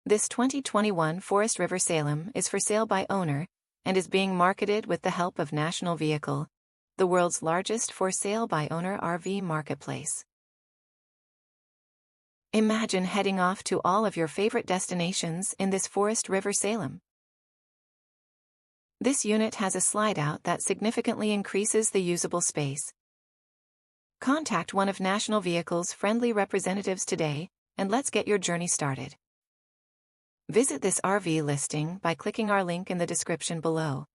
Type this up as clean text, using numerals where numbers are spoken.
This 2021 Forest River Salem is for sale by owner and is being marketed with the help of National Vehicle, the world's largest for sale by owner RV marketplace. Imagine heading off to all of your favorite destinations in this Forest River Salem. This unit has a slide-out that significantly increases the usable space. Contact one of National Vehicle's friendly representatives today, and let's get your journey started. Visit this RV listing by clicking our link in the description below.